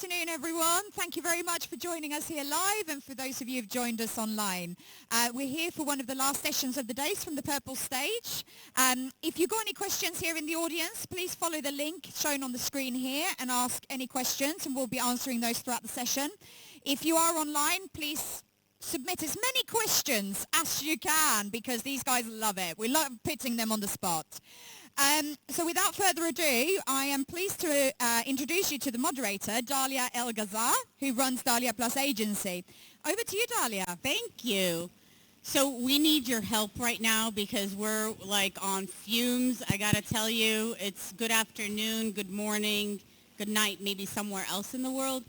afternoon, everyone. Thank you very much for joining us here live, and for those of you who've joined us online. We're here for one of the last sessions of the day from the Purple Stage. If you've got any questions here in the audience, please follow the link shown on the screen here and ask any questions, and we'll be answering those throughout the session. If you are online, please submit as many questions as you can, because these guys love it. We love pitting them on the spot. So without further ado, I am pleased to introduce you to the moderator, Dhalia El Gazzar, who runs Dhalia Plus Agency. Over to you, Dhalia. Thank you. So we need your help right now because we're like on fumes. I got to tell you, it's good afternoon, good morning, good night, maybe somewhere else in the world.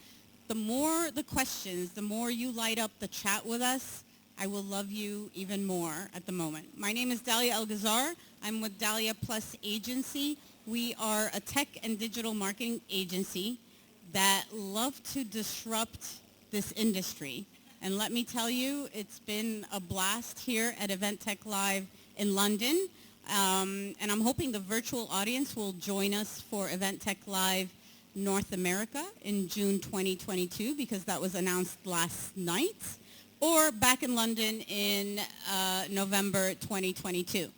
The more the questions, the more you light up the chat with us, I will love you even more at the moment. My name is Dhalia El Gazzar. I'm with Dhalia Plus Agency. We are a tech and digital marketing agency that love to disrupt this industry. And let me tell you, it's been a blast here at Event Tech Live in London. And I'm hoping the virtual audience will join us for Event Tech Live North America in June 2022, because that was announced last night, or back in London in November 2022.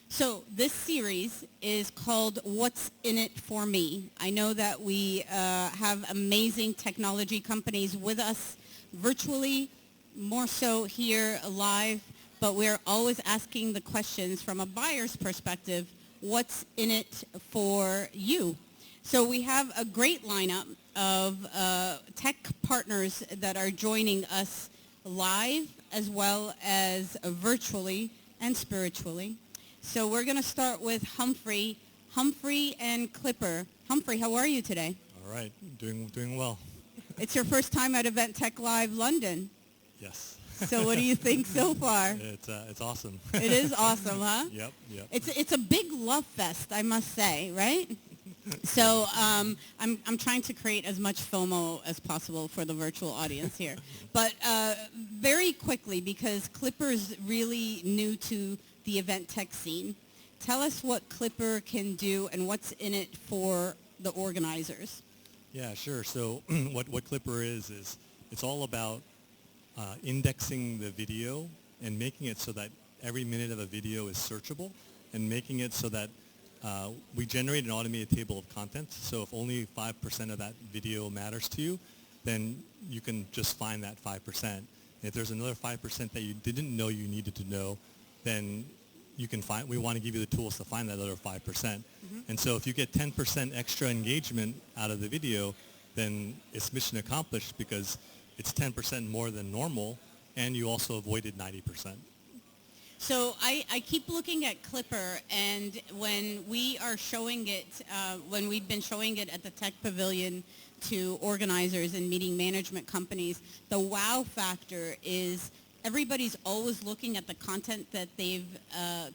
So this series is called What's in It for Me. I know that we have amazing technology companies with us virtually, more so here live, but we're always asking the questions from a buyer's perspective, what's in it for you? So we have a great lineup of tech partners that are joining us live as well as virtually and spiritually. So we're going to start with Humphrey and Clipper. Humphrey, how are you today? All right, doing well. It's your first time at Event Tech Live London. Yes. So what do you think so far? It's awesome. It is awesome, huh? Yep. It's a big love fest, I must say, right? So I'm trying to create as much FOMO as possible for the virtual audience here. But very quickly, because Clipper's really new to the event tech scene, tell us what Clipper can do and what's in it for the organizers. Yeah, sure. So what Clipper is it's all about indexing the video and making it so that every minute of a video is searchable, and making it so that we generate an automated table of contents. So if only 5% of that video matters to you, then you can just find that 5%. If there's another 5% that you didn't know you needed to know, then you can find. We want to give you the tools to find that other 5%. Mm-hmm. And so if you get 10% extra engagement out of the video, then it's mission accomplished, because it's 10% more than normal, and you also avoided 90%. So I keep looking at Clipper, and when we are showing it, when we've been showing it at the Tech Pavilion to organizers and meeting management companies, the wow factor is everybody's always looking at the content that they've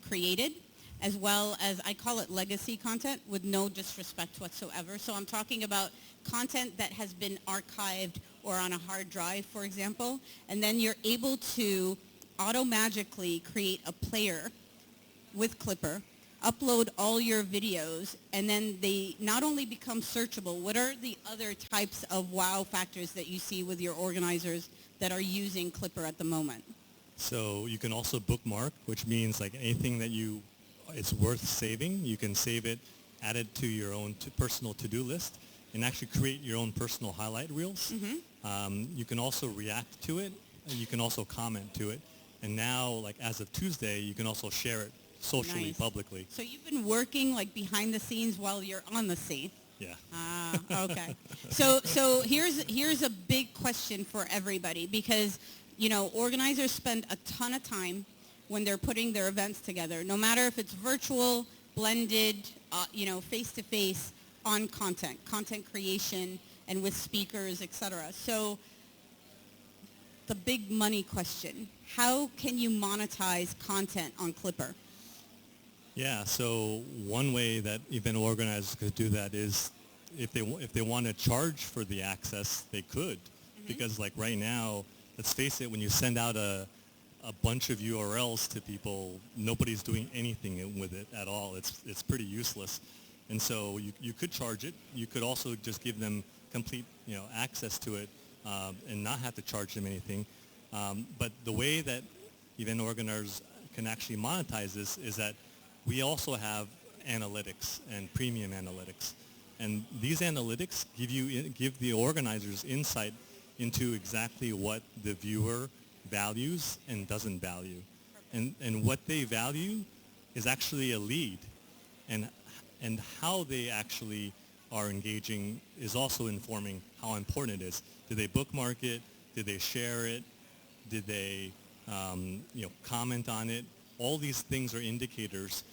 created, as well as, I call it legacy content, with no disrespect whatsoever. So I'm talking about content that has been archived or on a hard drive, for example, and then you're able to auto-magically create a player with Clipper, upload all your videos, and then they not only become searchable. What are the other types of wow factors that you see with your organizers that are using Clipper at the moment? So you can also bookmark, which means like anything that it's worth saving, you can save it, add it to your own personal to-do list, and actually create your own personal highlight reels. Mm-hmm. You can also react to it, and you can also comment to it. And now, like as of Tuesday, you can also share it socially, nice. Publicly. So you've been working like behind the scenes while you're on the scene. Yeah. Ah, okay. So here's a big question for everybody, because organizers spend a ton of time when they're putting their events together, no matter if it's virtual, blended, face-to-face, on content creation, and with speakers, etc. So the big money question, how can you monetize content on Clipper? Yeah, so one way that event organizers could do that is if they want to charge for the access, they could. Mm-hmm. Because like right now, let's face it, when you send out a bunch of URLs to people, nobody's doing anything with it at all. It's pretty useless. And so you could charge it. You could also just give them complete, access to it and not have to charge them anything. But the way that event organizers can actually monetize this is that we also have analytics and premium analytics. And these analytics give the organizers insight into exactly what the viewer values and doesn't value. And what they value is actually a lead. And how they actually are engaging is also informing how important it is. Did they bookmark it? Did they share it? Did they comment on it? All these things are indicators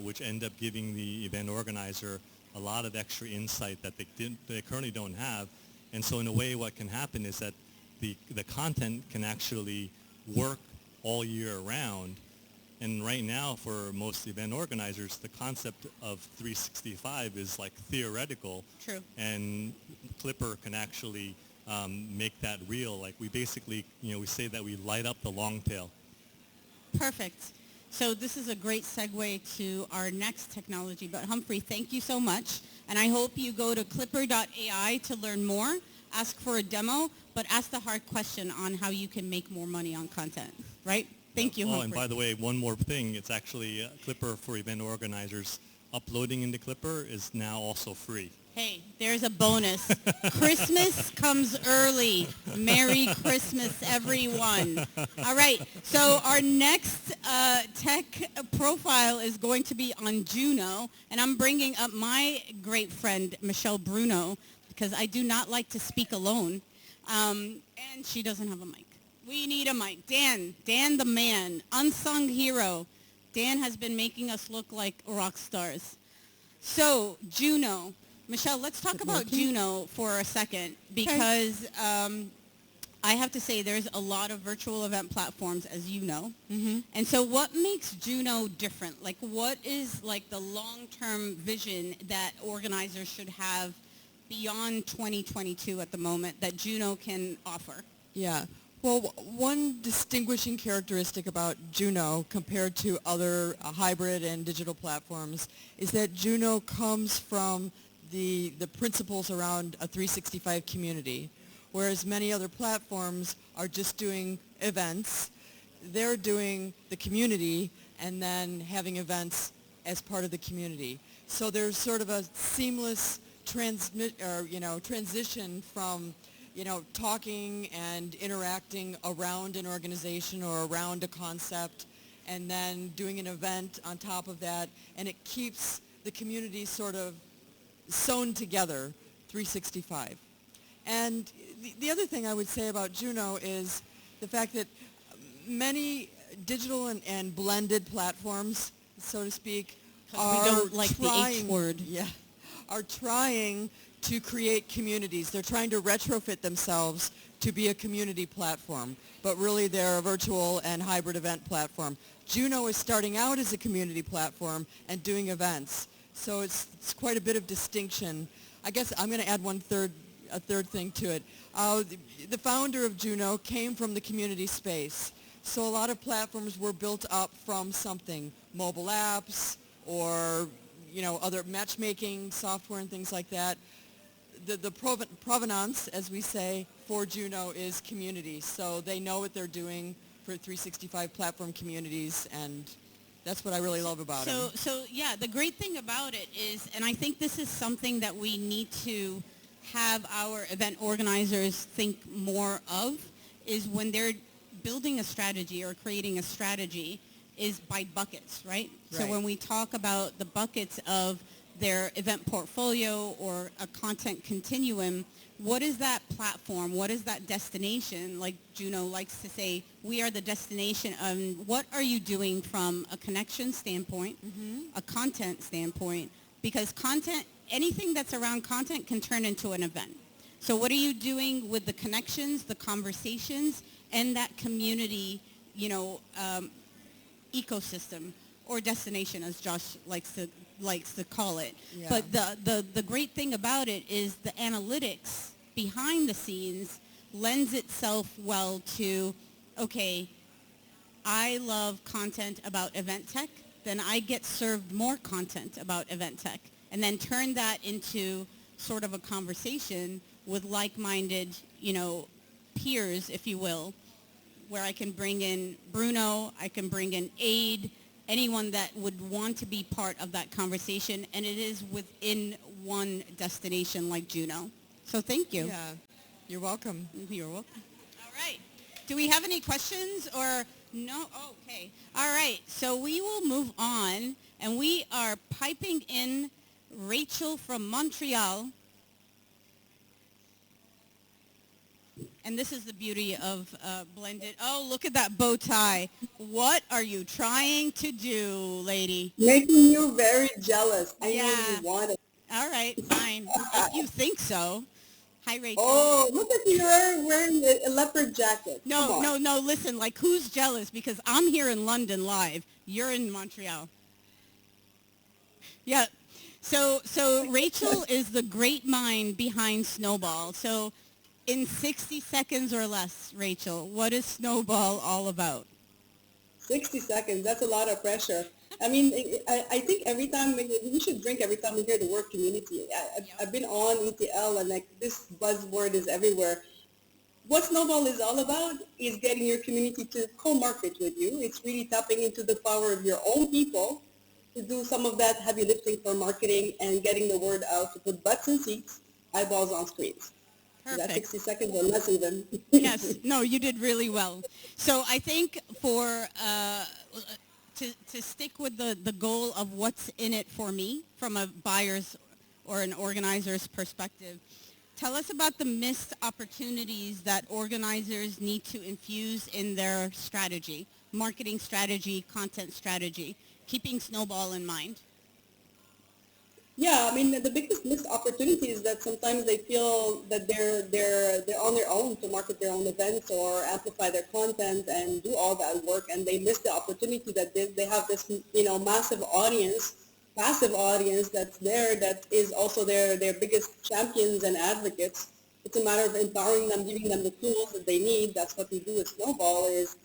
which end up giving the event organizer a lot of extra insight that they currently don't have. And so in a way, what can happen is that the content can actually work all year round. And right now, for most event organizers, the concept of 365 is like theoretical. True. And Clipper can actually make that real. Like we basically, we say that we light up the long tail. Perfect. So this is a great segue to our next technology. But Humphrey, thank you so much. And I hope you go to clipper.ai to learn more, ask for a demo, but ask the hard question on how you can make more money on content, right? Thank you, Humphrey. And by the way, one more thing. It's actually Clipper for event organizers. Uploading into Clipper is now also free. Hey, there's a bonus. Christmas comes early. Merry Christmas, everyone. All right, so our next tech profile is going to be on Juno, and I'm bringing up my great friend, Michelle Bruno, because I do not like to speak alone, and she doesn't have a mic. We need a mic. Dan the man, unsung hero. Dan has been making us look like rock stars. So, Juno. Michelle, let's talk about Juno for a second, because I have to say there's a lot of virtual event platforms, as you know. Mm-hmm. And so what makes Juno different? Like, what is like the long-term vision that organizers should have beyond 2022 at the moment that Juno can offer? Yeah. Well, one distinguishing characteristic about Juno compared to other hybrid and digital platforms is that Juno comes from the principles around a 365 community, whereas many other platforms are just doing events. They're doing the community and then having events as part of the community. So there's sort of a seamless transition from talking and interacting around an organization or around a concept, and then doing an event on top of that, and it keeps the community sort of sewn together 365. And the other thing I would say about Juno is the fact that many digital and blended platforms, so to speak, we don't like the H word. Yeah, are trying to create communities. They're trying to retrofit themselves to be a community platform, but really they're a virtual and hybrid event platform. Juno is starting out as a community platform and doing events. So it's quite a bit of distinction. I guess I'm going to add a third thing to it. The founder of Juno came from the community space. So a lot of platforms were built up from something, mobile apps or other matchmaking software and things like that. The provenance, as we say, for Juno is community. So they know what they're doing for 365 platform communities, and that's what I really love about it. So yeah, the great thing about it is, and I think this is something that we need to have our event organizers think more of, is when they're building a strategy or creating a strategy, is by buckets, right? So when we talk about the buckets of their event portfolio or a content continuum, what is that platform? What is that destination? Like Juno likes to say, we are the destination. What are you doing from a connection standpoint, a content standpoint? Because content, anything that's around content can turn into an event. So what are you doing with the connections, the conversations, and that community, ecosystem or destination, as Josh likes to call it. Yeah. But the great thing about it is the analytics behind the scenes lends itself well to, okay, I love content about event tech, then I get served more content about event tech, and then turn that into sort of a conversation with like-minded, peers, if you will, where I can bring in Bruno, I can bring in Aid, anyone that would want to be part of that conversation, and it is within one destination like Juneau. So thank you. Yeah, you're welcome. You're welcome. All right. Do we have any questions or no? Oh, okay. All right. So we will move on, and we are piping in Rachel from Montreal. And this is the beauty of blended. Oh, look at that bow tie. What are you trying to do, lady? Making you very jealous. I know Yeah. you want it. All right, fine. If you think so. Hi, Rachel. Oh, look at you wearing a leopard jacket. Come on. No. Listen, like, who's jealous? Because I'm here in London live. You're in Montreal. Yeah. So Rachel is the great mind behind Snowball. So in 60 seconds or less, Rachel, what is Snowball all about? 60 seconds. That's a lot of pressure. I mean, I think every time we should drink every time we hear the word community. I've been on ETL and like this buzzword is everywhere. What Snowball is all about is getting your community to co-market with you. It's really tapping into the power of your own people to do some of that heavy lifting for marketing and getting the word out to put butts in seats, eyeballs on screens. Perfect. That's 60 seconds or less even. Yes. No, you did really well. So I think for to stick with the goal of what's in it for me from a buyer's or an organizer's perspective, tell us about the missed opportunities that organizers need to infuse in their strategy, marketing strategy, content strategy, keeping Snowball in mind. Yeah, I mean the biggest missed opportunity is that sometimes they feel that they're on their own to market their own events or amplify their content and do all that work, and they miss the opportunity that they have this massive audience, passive audience that's there that is also their biggest champions and advocates. It's a matter of empowering them, giving them the tools that they need. That's what we do with Snowball, is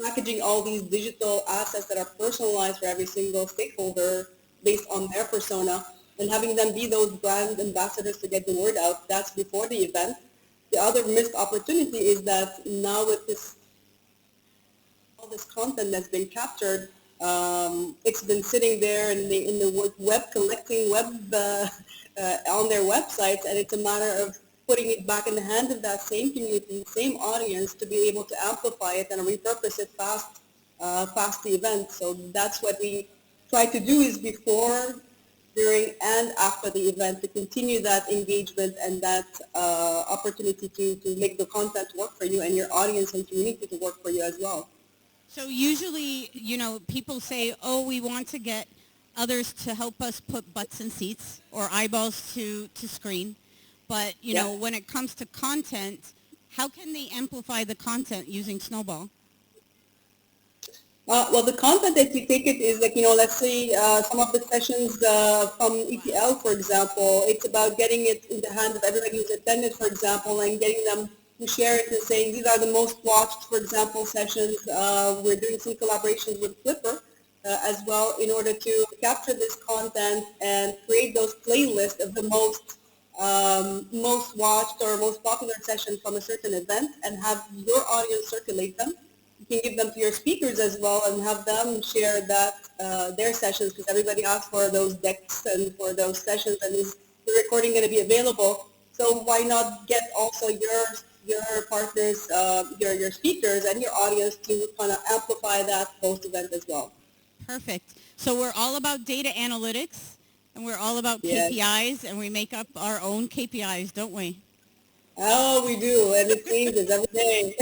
packaging all these digital assets that are personalized for every single stakeholder based on their persona, and having them be those brand ambassadors to get the word out. That's before the event. The other missed opportunity is that now with all this content that's been captured, it's been sitting there in the web, collecting web on their websites, and it's a matter of putting it back in the hands of that same community, same audience, to be able to amplify it and repurpose it past the event. So that's what we try to do, is before, during, and after the event, to continue that engagement and that opportunity to make the content work for you and your audience and community to work for you as well. So usually, people say, oh, we want to get others to help us put butts in seats or eyeballs to screen. But, when it comes to content, how can they amplify the content using Snowball? Well, the content that you take it is like, let's say some of the sessions from ETL, for example, it's about getting it in the hands of everybody who's attended, for example, and getting them to share it and saying these are the most watched, for example, sessions. We're doing some collaborations with Flipper as well in order to capture this content and create those playlists of the most watched or most popular sessions from a certain event and have your audience circulate them. You can give them to your speakers as well and have them share that their sessions, because everybody asks for those decks and for those sessions, and is the recording going to be available? So why not get also your partners, your speakers and your audience to kind of amplify that post-event as well? Perfect. So we're all about data analytics, and we're all about KPIs, and we make up our own KPIs, don't we? Oh, we do, and it changes every day.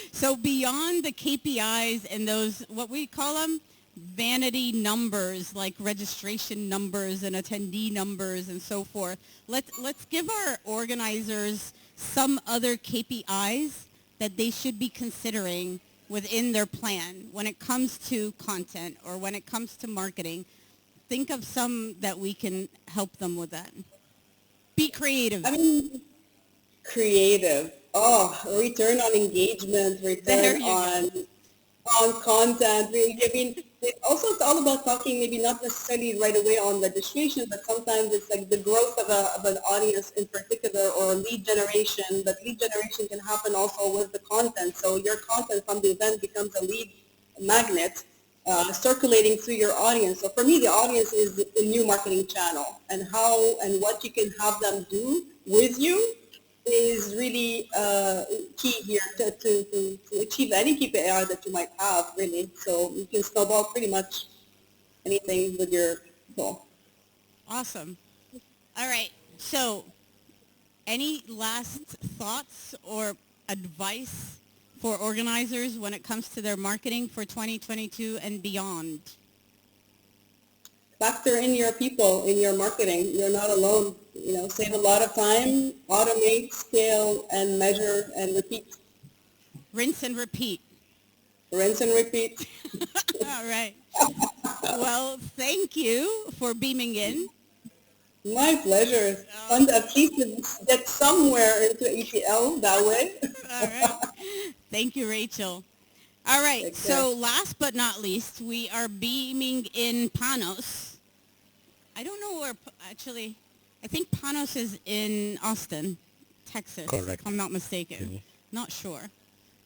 So beyond the KPIs and those, what we call them, vanity numbers, like registration numbers and attendee numbers and so forth, let's give our organizers some other KPIs that they should be considering within their plan when it comes to content or when it comes to marketing. Think of some that we can help them with that. Be creative. I mean, creative. Oh, return on engagement, return on content. I mean, It's all about talking, maybe not necessarily right away on registration, but sometimes it's like the growth of an audience in particular, or lead generation. But lead generation can happen also with the content. So your content from the event becomes a lead magnet circulating through your audience. So for me, the audience is the new marketing channel, and how and what you can have them do with you is really key here to achieve any KPI that you might have, really. So you can snowball pretty much anything with your goal. Awesome. All right. So any last thoughts or advice for organizers when it comes to their marketing for 2022 and beyond? Factor in your people in your marketing. You're not alone. Save a lot of time, automate, scale, and measure and repeat. Rinse and repeat. Rinse and repeat. All right. Well, thank you for beaming in. My pleasure. And at least get somewhere into ETL that way. All right. Thank you, Rachel. All right. Take So care. last but not least, we are beaming in Panos. I don't know where, actually, I think Panos is in Austin, Texas, Correct. if I'm not mistaken. Mhm. Not sure,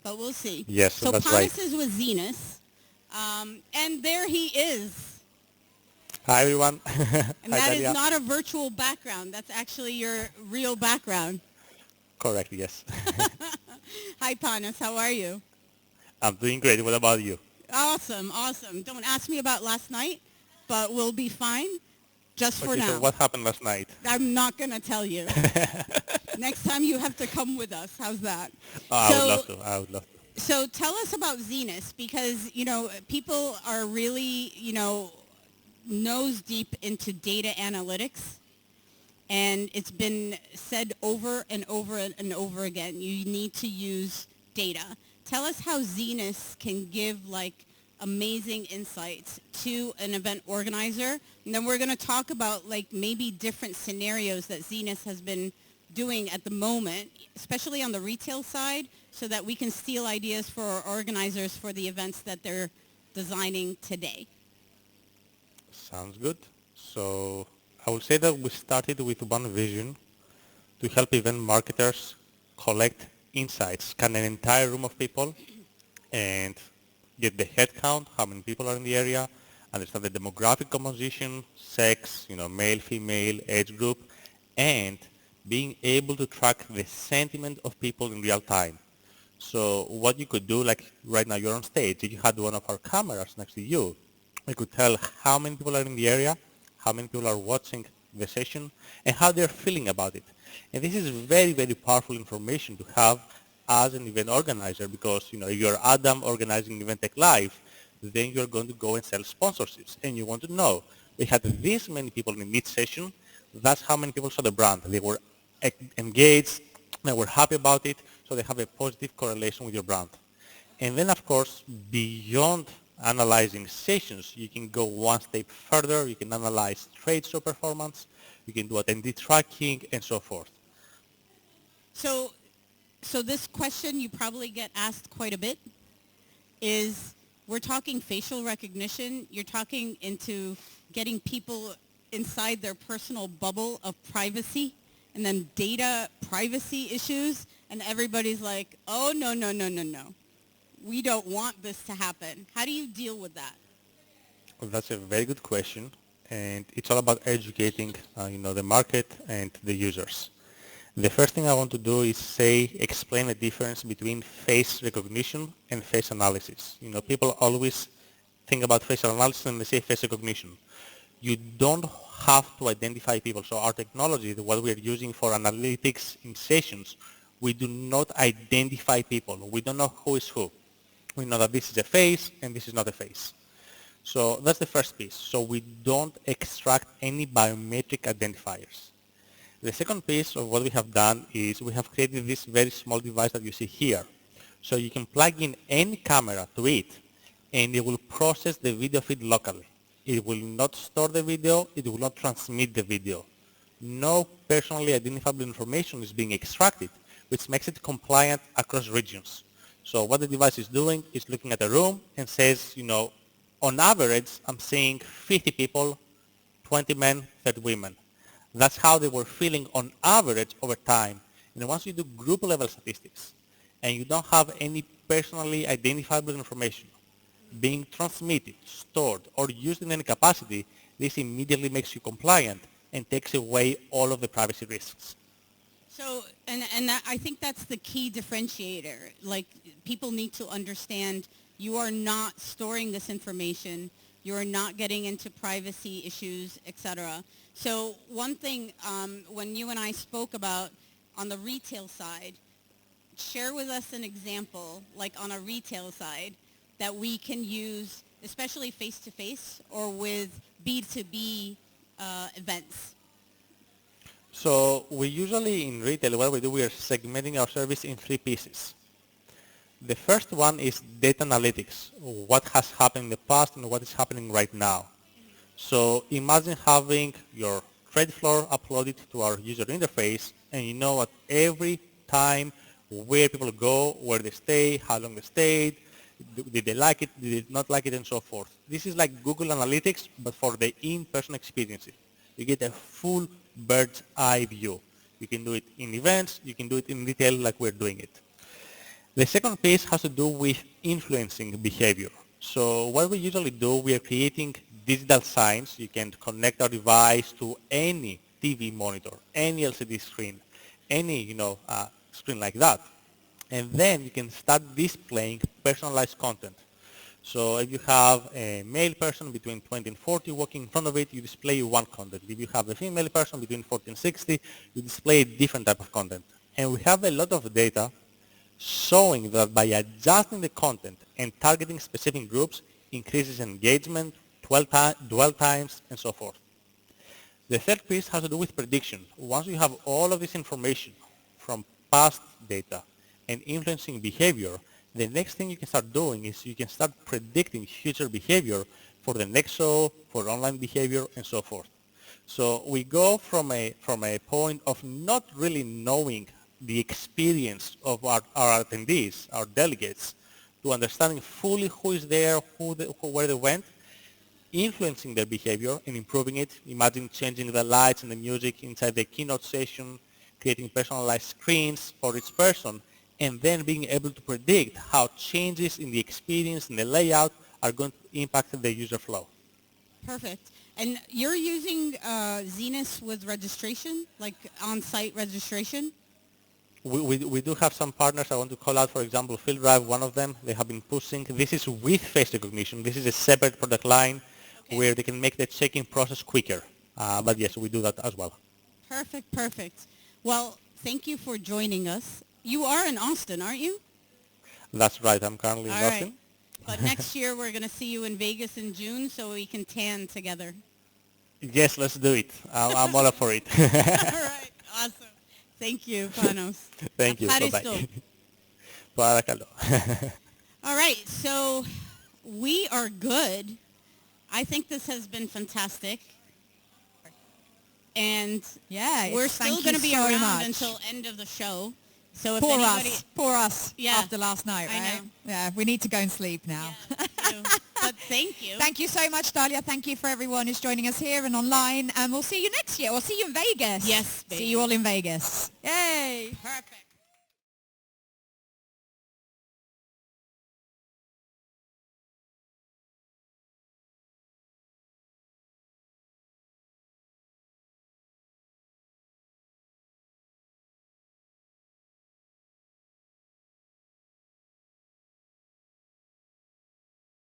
but we'll see. Yes, so that's Panos right. is with Zenus, and there he is. Hi, everyone. And Hi, that is Dhalia. not a virtual background. That's actually your real background. Correct, yes. Hi, Panos. How are you? I'm doing great. What about you? Awesome, awesome. Don't ask me about last night, but we'll be fine just for Okay, now. so what happened last night? I'm not going to tell you. Next time you have to come with us. How's that? I would love to. I would love to. So tell us about Zenus, because, people are really, nose deep into data analytics. And it's been said over and over and over again, you need to use data. Tell us how Zenus can give amazing insights to an event organizer. And then we're going to talk about maybe different scenarios that Zenus has been doing at the moment, especially on the retail side, so that we can steal ideas for our organizers for the events that they're designing today. Sounds good. So I would say that we started with one vision to help event marketers collect insights, scan an entire room of people, and get the head count, how many people are in the area, understand the demographic composition, sex, male, female, age group, and being able to track the sentiment of people in real time. So what you could do, like right now you're on stage, if you had one of our cameras next to you, we could tell how many people are in the area, how many people are watching the session, and how they're feeling about it. And this is very, very powerful information to have as an event organizer, because if you're Adam organizing Event Tech Live, then you're going to go and sell sponsorships, and you want to know, we had this many people in each session, that's how many people saw the brand. They were engaged, they were happy about it, so they have a positive correlation with your brand. And then, of course, beyond analyzing sessions, you can go one step further. You can analyze trade show performance, you can do attendee tracking, and so forth. So this question you probably get asked quite a bit is, we're talking facial recognition, you're talking into getting people inside their personal bubble of privacy, and then data privacy issues, and everybody's like, oh, no, no, no, no, no. We don't want this to happen. How do you deal with that? Well, that's a very good question, and it's all about educating the market and the users. The first thing I want to do is explain the difference between face recognition and face analysis. People always think about facial analysis and they say face recognition. You don't have to identify people. So our technology, what we are using for analytics in sessions, we do not identify people. We don't know who is who. We know that this is a face and this is not a face. So that's the first piece. So we don't extract any biometric identifiers. The second piece of what we have done is we have created this very small device that you see here. So you can plug in any camera to it, and it will process the video feed locally. It will not store the video. It will not transmit the video. No personally identifiable information is being extracted, which makes it compliant across regions. So what the device is doing is looking at a room and says, On average, I'm seeing 50 people, 20 men, 30 women. That's how they were feeling on average over time. And once you do group level statistics and you don't have any personally identifiable information being transmitted, stored, or used in any capacity, this immediately makes you compliant and takes away all of the privacy risks. So, and I think that's the key differentiator. Like, people need to understand you are not storing this information. You are not getting into privacy issues, etc. So one thing, when you and I spoke about on the retail side, share with us an example, like on a retail side, that we can use, especially face-to-face or with B2B events. So we usually in retail, what we do, we are segmenting our service in 3 pieces. The first one is data analytics, what has happened in the past and what is happening right now. So imagine having your trade floor uploaded to our user interface, and you know at every time where people go, where they stay, how long they stayed, did they like it, did they not like it, and so forth. This is like Google Analytics, but for the in-person experiences. You get a full bird's eye view. You can do it in events, you can do it in retail like we're doing it. The second piece has to do with influencing behavior. So what we usually do, we are creating digital signs. You can connect our device to any TV monitor, any LCD screen, any screen like that. And then you can start displaying personalized content. So if you have a male person between 20 and 40 walking in front of it, you display one content. If you have a female person between 40 and 60, you display a different type of content. And we have a lot of data showing that by adjusting the content and targeting specific groups increases engagement, dwell times, and so forth. The third piece has to do with prediction. Once you have all of this information from past data and influencing behavior, the next thing you can start doing is you can start predicting future behavior for the next show, for online behavior, and so forth. So we go from a point of not really knowing the experience of our attendees, our delegates, to understanding fully who is there, where they went, influencing their behavior and improving it. Imagine changing the lights and the music inside the keynote session, creating personalized screens for each person, and then being able to predict how changes in the experience and the layout are going to impact the user flow. Perfect. And you're using Zenus with registration, like on-site registration? We do have some partners. I want to call out, for example, Field Drive, one of them. They have been pushing. This is with face recognition. This is a separate product line where they can make the check-in process quicker. But yes, we do that as well. Perfect, perfect. Well, thank you for joining us. You are in Austin, aren't you? That's right. I'm currently in Austin. Right. But next year we're going to see you in Vegas in June so we can tan together. Yes, let's do it. I'm all up for it. All right. Awesome. Thank you, Panos. Thank you. Bye-bye. Παρακαλώ. All right. So we are good. I think this has been fantastic. And yeah, we're still going to be around until end of the show. So if poor us yeah, after last night, right? I know. Yeah, we need to go and sleep now. Yeah, but thank you. Thank you so much, Dhalia. Thank you for everyone who's joining us here and online. And we'll see you next year. We'll see you in Vegas. Yes, baby. See you all in Vegas. Yay. Perfect.